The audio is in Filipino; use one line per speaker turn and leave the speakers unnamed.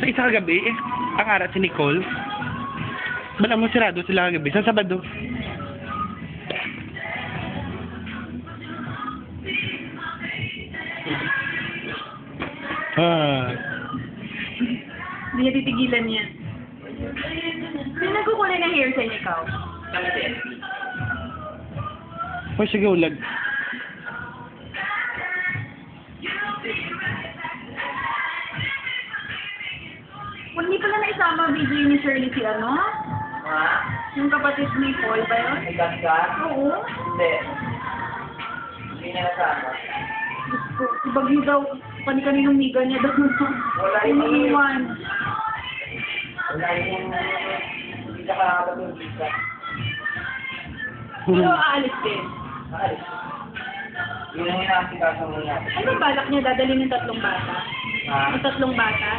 Sa isa kagabi, ang arat si Nicole. Bala mo sirado sila kagabi. Sa Sabado.
Hindi niya titigilan yan. Sino nagkukulay ng hair sa inyo, ikaw?
Hoy, sige, ulag.
Kung hindi pala naisama ang video ni Shirley si ano?
Ha?
Yung kapatid ni Paul ba yun?
May gasgas?
Oo.
Hindi. Hindi niya nasama.
Gusto, si Bagyo daw, kani-kaninong miga niya daw.
Wala yung
Iniwan.
Wala yung hindi ka kakabagong visa.
Pero aalis din.
Aalis. Yun ang inaasikaso mo natin.
Ano balak niya dadalhin ng tatlong bata?
Ha?
Yung tatlong bata?